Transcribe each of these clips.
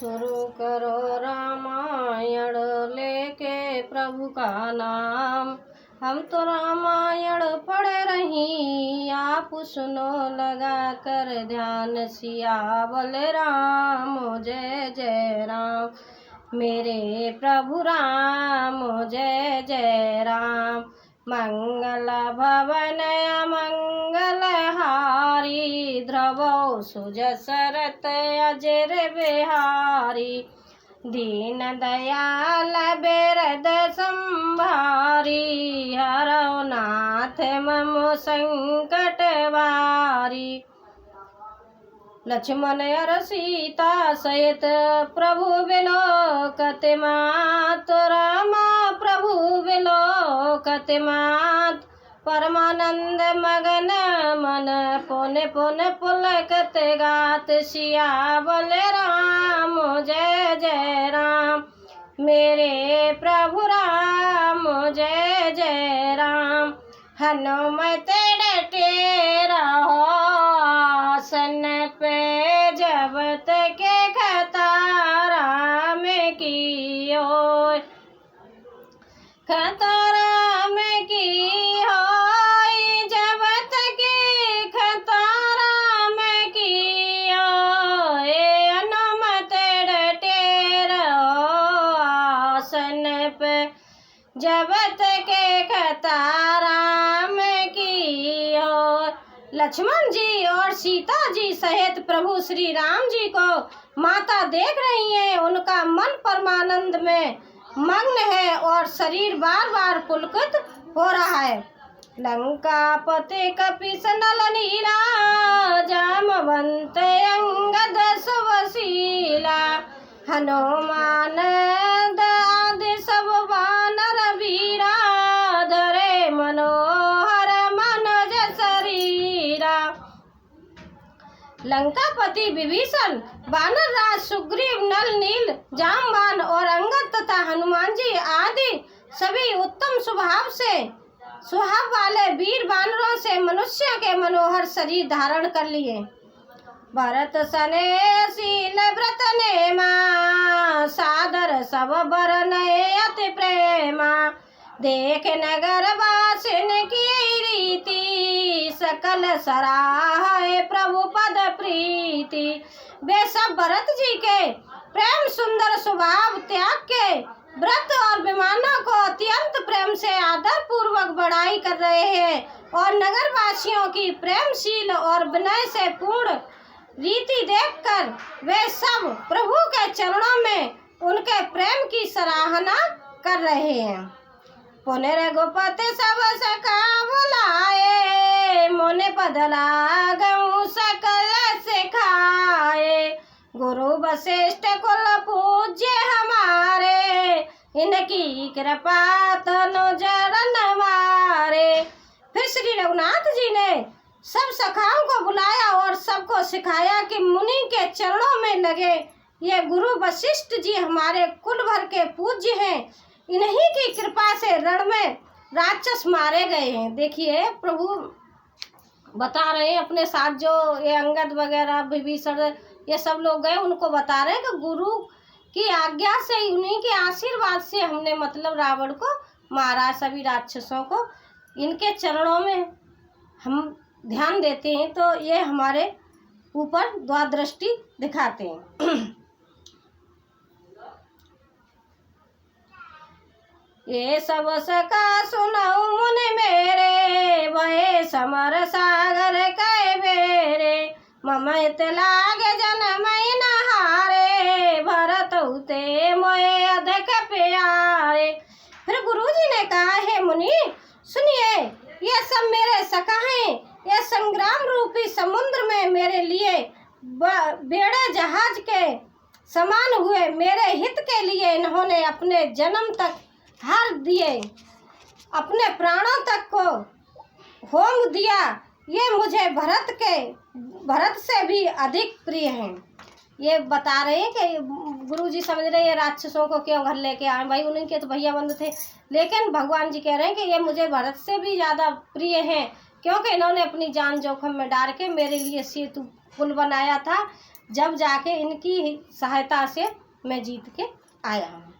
शुरू करो रामायण लेके प्रभु का नाम। हम तो रामायण पढ़ रही, आप सुनो लगा कर ध्यान। सिया बोले राम जय जय राम, मेरे प्रभु राम जय जय राम। मंगल भवन मंगल हारी, ध्रुवो सुजसरत अजर बिहारी। दीन दयाल बेरद संभारी, हरौ नाथ मम संकट वारी। लक्ष्मण और सीता सहित प्रभु विलोकत मात, रामा प्रभु विलोकत मात। परमानंद मगन मन पुन पुन पुलकत गात। सिया बोले राम जय जय राम, मेरे प्रभु राम जय जय राम। हनुमत डटे रहो आसन पे, जब तक खतारा में की हो, खतारा में की हो, जब तक खतारा में की हो। हनुमत डटे रहो आसन पे, जब तक खतारा में की हो। लक्ष्मण जी और सीता जी सहित प्रभु श्री राम जी को माता देख रही हैं। उनका मन परमानंद में मग्न है और शरीर बार बार पुलकित हो रहा है। लंका पते कपीस नल नीला, जामवंत अंगद सुवशीला। हनुमान आदि सब वानर वीरा, धरे मनोहर मनोज शरीरा। लंकापति विभीषण, वानर राज सुग्रीव, नल नील, जामवान और अंगद तथा हनुमान जी आदि सभी उत्तम स्वभाव वाले वीर वानरों से मनुष्य के मनोहर शरीर धारण कर लिए। भरत सने शील व्रत नेमा, सादर सब बरनए अति प्रेमा। देख नगर वासिन की रीति, सकल सराहे प्रभु पद प्रीति। वे सब भरत जी के प्रेम सुंदर स्वभाव त्याग के व्रत और विमानों को अत्यंत प्रेम से आदर पूर्वक बड़ाई कर रहे हैं और नगर वासियों की प्रेमशील और विनय से पूर्ण रीति देखकर वे सब प्रभु के चरणों में उनके प्रेम की सराहना कर रहे हैं। पुनः रघुपति सब सखा बुलाए, मुनि पद लागऊ सकल सिखाए। गुरु वशिष्ठ कुल पूज्य हमारे, इनकी कृपा तनु जरन मारे। फिर श्री रघुनाथ जी ने सब सखाओं को बुलाया और सबको सिखाया कि मुनि के चरणों में लगे। ये गुरु वशिष्ठ जी हमारे कुल भर के पूज्य हैं, इन्हीं की कृपा से रण में राक्षस मारे गए हैं। देखिए प्रभु बता रहे हैं अपने साथ जो ये अंगद वगैरह विभीषण ये सब लोग गए, उनको बता रहे हैं कि गुरु की आज्ञा से, उन्हीं के आशीर्वाद से हमने मतलब रावण को मारा, सभी राक्षसों को। इनके चरणों में हम ध्यान देते हैं तो ये हमारे ऊपर द्वादृष्टि दिखाते हैं। ये सब सका सुनाऊ मुनि मेरे, वहे समर सागर कै बेरे। ममैत लागे जनम नहारे, भरत उते मोए अधिक प्यारे। फिर गुरुजी ने कहा, हे मुनि सुनिए, ये सब मेरे सखा हैं। ये संग्राम रूपी समुद्र में मेरे लिए बेड़े जहाज के समान हुए। मेरे हित के लिए इन्होंने अपने जन्म तक हार दिए, अपने प्राणों तक को होम दिया। ये मुझे भरत से भी अधिक प्रिय हैं। ये बता रहे हैं कि गुरुजी समझ रहे ये राक्षसों को क्यों घर लेके आए, भाई उनके तो भैया बंद थे, लेकिन भगवान जी कह रहे हैं कि ये मुझे भरत से भी ज़्यादा प्रिय हैं, क्योंकि इन्होंने अपनी जान जोखिम में डाल के मेरे लिए सेतु पुल बनाया था। जब जाके इनकी सहायता से मैं जीत के आया हूँ।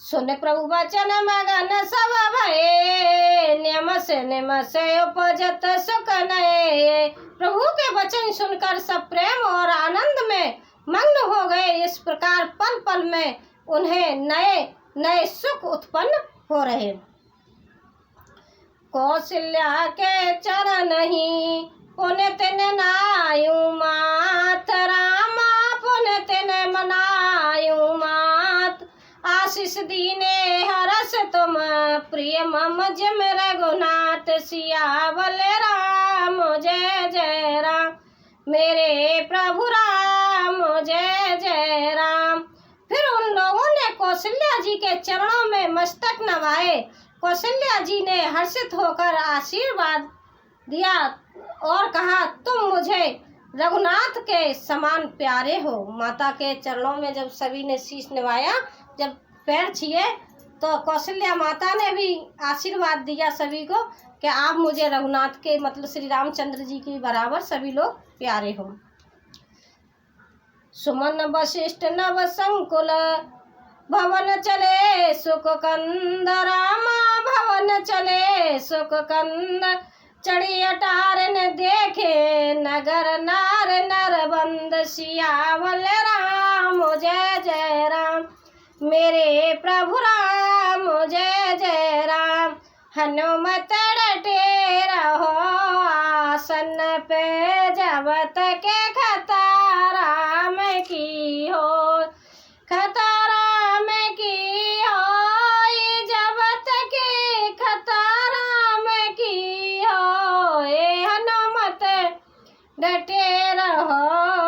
सुन प्रभु वचन मगन सब भये, नियम से उपजत सुख नए। प्रभु के वचन सुनकर सब प्रेम और आनंद में मग्न हो गए। इस प्रकार पल पल में उन्हें नए नए सुख उत्पन्न हो रहे। कौशल्या के चरण ही पुण्य तिन नायु मात, रामा पुण्य तिन मनायु मात। आशीष दीने हरस तुम प्रिय मम जिम रघुनाथ, सियावल राम जय जय राम, मेरे प्रभु राम जय जय राम। फिर उन लोगों ने कौशल्या जी के चरणों में मस्तक नवाए। कौशल्या जी ने हर्षित होकर आशीर्वाद दिया और कहा, तुम मुझे रघुनाथ के समान प्यारे हो। माता के चरणों में जब सभी ने शीश नवाया, जब पैर छुए, तो कौशल्या माता ने भी आशीर्वाद दिया सभी को कि आप मुझे रघुनाथ के मतलब श्री रामचंद्र जी के बराबर सभी लोग प्यारे हो। सुमन वशिष्ठ नव संकुल भवन चले सुख कंद, रामा भवन चले सुख कंद। चढ़ी अटार न देखे नगर नार नरबंद, सियावल राम जय जय राम, मेरे प्रभु राम जय जय राम। हनुमत डटे रहो आसन पे, जब तक खतरा में की हो, खतरा में की हो, जब तक खतरा में की हो। ए हनुमत डटे रहो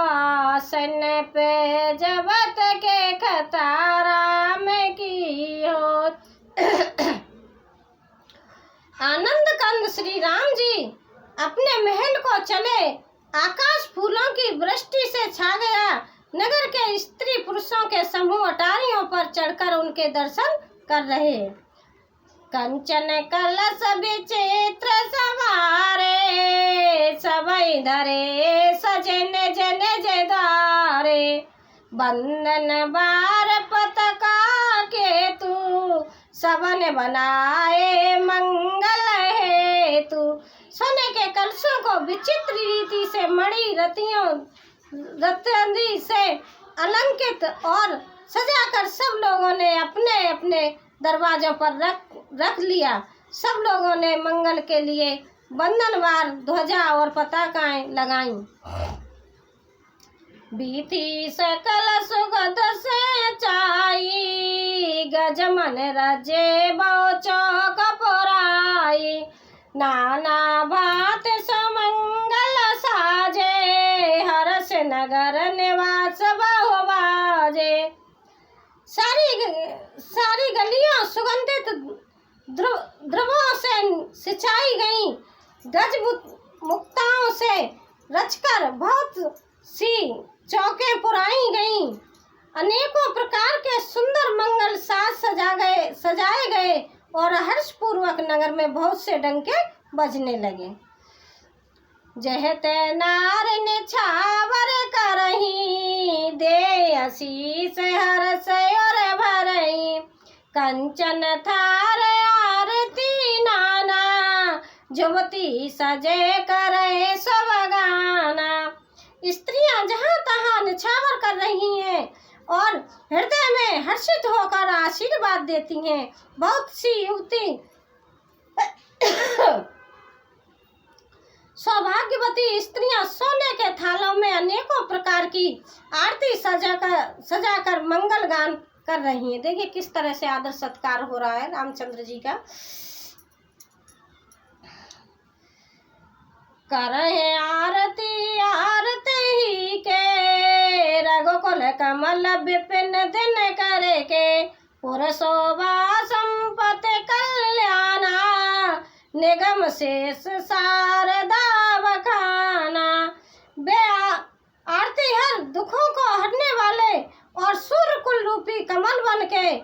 आसन पे, जब तक खतरा में की हो। आनंद कंद श्री राम जी अपने महल को चले। आकाश फूलों की वृष्टि से छा गया। नगर के स्त्री पुरुषों के समूह अटारियों पर चढ़कर उनके दर्शन कर रहे। कंचन कलश विचित्र सवारे, सबई धरे सजे निज निज द्वारे। बंदन बार पताका के तू, सबन बनाए मंगल हेतु। सोने के कलशों को विचित्र रीति से मणि रत्नी से अलंकृत और सजाकर सब लोगों ने अपने अपने दरवाजों पर रख लिया। सब लोगों ने मंगल के लिए बंधनवार ध्वजा और पताकाएं लगाईं। बीती सकल सुगध से चाई, गजमन रजे बहु चौक पुराई। नाना भात समंगल साजे, हर्ष नगर निवास बहु बाजे। सारी गलियां सुगंधित द्रव्यों से सिंचाई गईं। गज मुक्ताओं से रचकर बहुत सी चौकें पुराई गईं। अनेकों प्रकार के सुंदर मंगल साज सजाए गए और हर्षपूर्वक नगर में बहुत से डंके बजने लगे। जहते नार निछावर करही, दे आशीष हर्ष और भरही। कंचन थार आरती नाना, जुवती सजे करे सब गाना। स्त्रियां जहाँ तहाँ निछावर कर रही हैं और हृदय में हर्षित होकर आशीर्वाद देती हैं। बहुत सी युवती सौभाग्यवती स्त्रियां सोने के थालों में अनेकों प्रकार की आरती सजाकर मंगल गान कर रही हैं। देखिए किस तरह से आदर सत्कार हो रहा है रामचंद्र जी का। करहे आरती आरती ही के, रघुकुल कमल विपिन दिन करे के। पुर शोभा संपत्ति कल्याणा, निगम शेष शारदा बखाना। बे आरती हर दुखों को हरने वाले और सूर्य कुल रूपी कमल बन के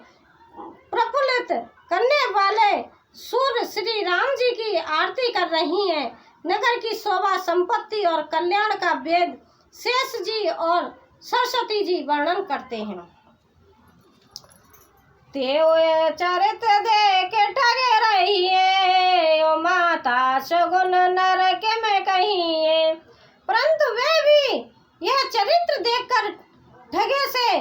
प्रफुल्लित करने वाले सूर्य श्री राम जी की आरती कर रही हैं। नगर की शोभा संपत्ति और कल्याण का वेद शेष और सरस्वती जी वर्णन करते हैं। ते चरित देख ठगे रहिए, ओ माता सगुन नरक में कहिए। परंतु वे भी यह चरित्र देखकर ठगे से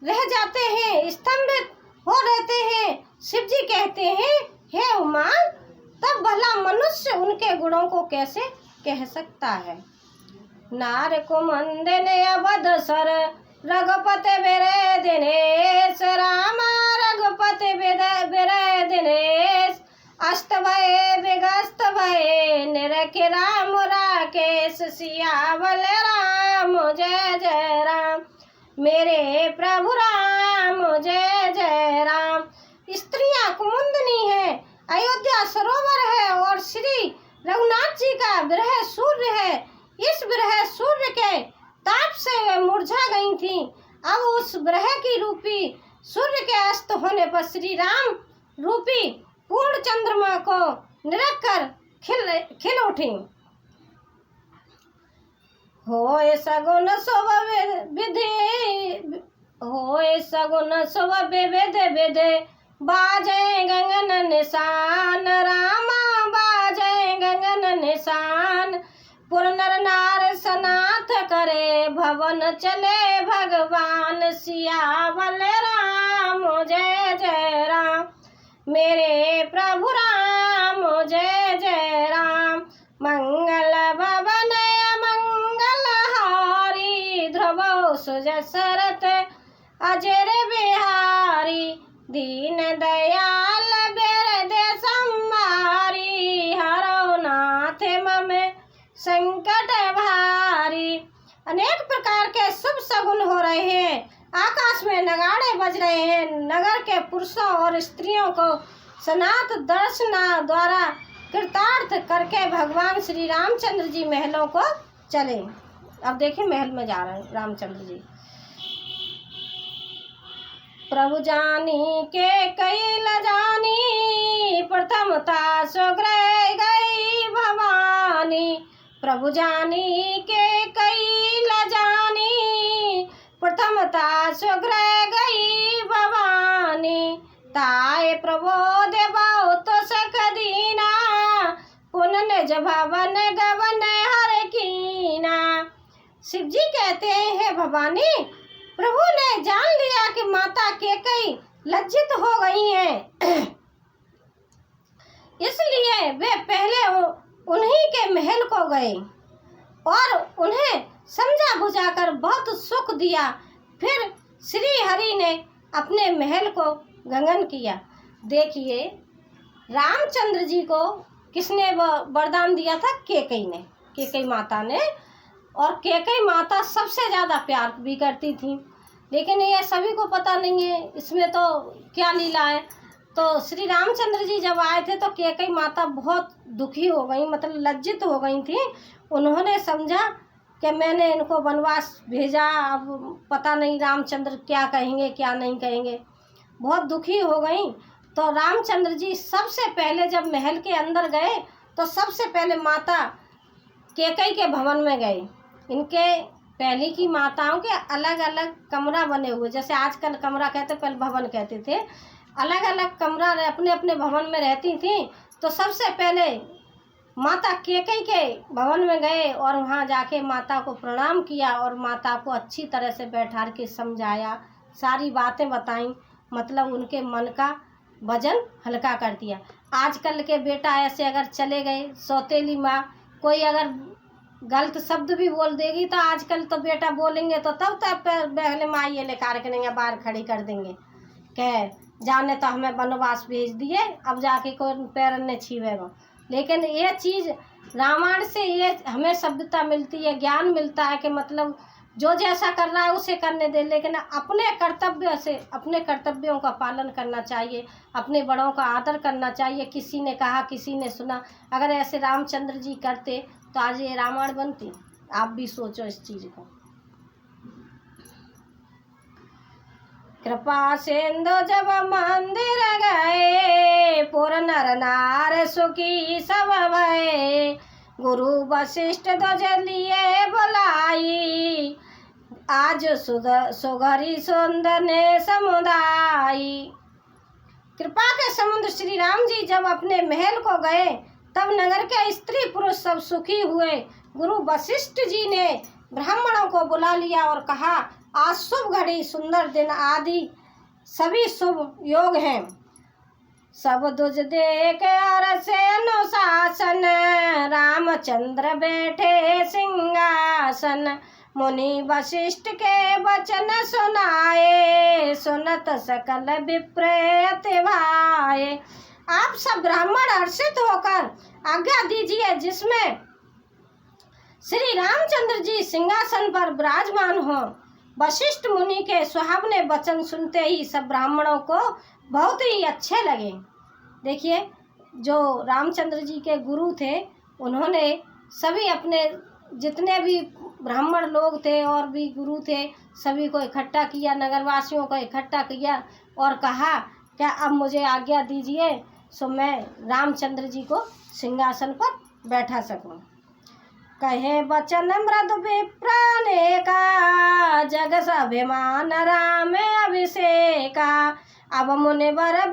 रह जाते हैं, स्तंभित हो रहते हैं। शिव जी कहते हैं, हे उमा, तब भला मनुष्य उनके गुणों को कैसे कह सकता है। नार कुमंदने अवधसर रघुपति बिरे दिनेश, रामा रघुपति बिरे दिनेश। अस्त भये विगस्त भये निरख राम राकेश, सियावल राम जय जय राम। मेरे प्रभु राम जय जय राम। स्त्रियां कुमुंदनी है, अयोध्या सरोवर है और श्री रघुनाथ जी का विरह सूर्य है। इस विरह सूर्य के ताप से वे मुरझा गई थीं। अब उस विरह की रूपी सूर्य के अस्त होने पर श्री राम रूपी पूर्ण चंद्रमा को निरख कर खिल उठी। होए सगुन शुभ विधि, होए सगुन शुभ विविध विधि, बाजे गगन निशान, रामा बाजे गगन निशान। पुर नर नार सनाथ करे, भवन चले भगवान, सियावल राम जय जय राम। मेरे प्रभु राम जय जय राम। मंगल भवन मंगल हारी, ध्रुव सुजसरत अजर बिहारी। दीन दयाल बिरदे संहारी, हरो नाथ मम संकट भारी। अनेक प्रकार के शुभ सगुन हो रहे हैं। आकाश में नगाड़े बज रहे हैं। नगर के पुरुषों और स्त्रियों को सनात दर्शना द्वारा कृतार्थ करके भगवान श्री रामचंद्र जी महलों को चले। अब देखिए महल में जा रहे हैं रामचंद्र जी। प्रभु जानी के कई ल जानी, प्रथमता सुग्रह गई भवानी। प्रभु जानी के कई ल जानी, प्रथमता सुग्रह गई भवानी। ताए प्रबोध बहुत सक दीना, पुन निज भवन गवन हर कीना। शिव जी कहते हैं, भवानी, प्रभु ने जान लिया कि माता केकई लज्जित हो गई हैं, इसलिए वे पहले उन्हीं के महल को गए और उन्हें समझा बुझाकर बहुत सुख दिया। फिर श्री हरि ने अपने महल को गगन किया। देखिए रामचंद्र जी को किसने वरदान दिया था? केकई ने, केकई माता ने। और केकई माता सबसे ज़्यादा प्यार भी करती थी, लेकिन ये सभी को पता नहीं है इसमें तो क्या लीला है। तो श्री रामचंद्र जी जब आए थे तो केकई माता बहुत दुखी हो गई, मतलब लज्जित हो गई थी। उन्होंने समझा कि मैंने इनको वनवास भेजा, अब पता नहीं रामचंद्र क्या कहेंगे क्या नहीं कहेंगे, बहुत दुखी हो गई। तो रामचंद्र जी सबसे पहले जब महल के अंदर गए तो सबसे पहले माता केकई के भवन में गए। इनके पहले की माताओं के अलग अलग कमरा बने हुए, जैसे आजकल कमरा कहते, पहले भवन कहते थे। अलग अलग कमरा अपने अपने भवन में रहती थी। तो सबसे पहले माता केकई के भवन में गए और वहाँ जाके माता को प्रणाम किया और माता को अच्छी तरह से बैठा के समझाया, सारी बातें बताई, मतलब उनके मन का वजन हल्का कर दिया। आजकल के बेटा ऐसे अगर चले गए, सौतेली माँ कोई अगर गलत शब्द भी बोल देगी तो आजकल तो बेटा बोलेंगे तो तब तक पहले माँ ये लेकर के नहीं बाहर खड़ी कर देंगे, कह जाने तो हमें वनवास भेज दिए, अब जाके कौन पैरन ने छीवेगा। लेकिन ये चीज़ रामायण से ये हमें सभ्यता मिलती है, ज्ञान मिलता है कि मतलब जो जैसा कर रहा है उसे करने दे, लेकिन अपने कर्तव्य से, अपने कर्तव्यों का पालन करना चाहिए, अपने बड़ों का आदर करना चाहिए। किसी ने कहा, किसी ने सुना, अगर ऐसे रामचंद्र जी करते तो आज ये रामायण बनती। आप भी सोचो इस चीज़ को। कृपा सिंधु जब मंदिर गए, पुर नर नार सुखी सब भये। गुरु वशिष्ठ ध्वज लिए बुलाई, आज सुघरी सुंदर ने समुदाय। कृपा के समुद्र श्री राम जी जब अपने महल को गए तब नगर के स्त्री पुरुष सब सुखी हुए। गुरु वशिष्ठ जी ने ब्राह्मणों को बुला लिया और कहा, आज शुभ घड़ी, सुंदर दिन आदि सभी शुभ योग हैं। सब दुज देख और से अनुशासन, रामचंद्र बैठे सिंहासन। मुनि वशिष्ठ के वचन सुनाए, सुनत सकल विप्र अति भाए। आप सब ब्राह्मण हर्षित होकर आज्ञा दीजिए जिसमें श्री रामचंद्र जी सिंहासन पर विराजमान हो। वशिष्ठ मुनि के सुहावने वचन सुनते ही सब ब्राह्मणों को बहुत ही अच्छे लगे। देखिए, जो रामचंद्र जी के गुरु थे उन्होंने सभी अपने जितने भी ब्राह्मण लोग थे और भी गुरु थे सभी को इकट्ठा किया, नगरवासियों को इकट्ठा किया और कहा, क्या अब मुझे आज्ञा दीजिए सो मैं रामचंद्र जी को सिंहासन पर बैठा सकूं। कहे वचन मृदु विप्र का, जग अभिमान राम अभिषेका। अब मुनिवर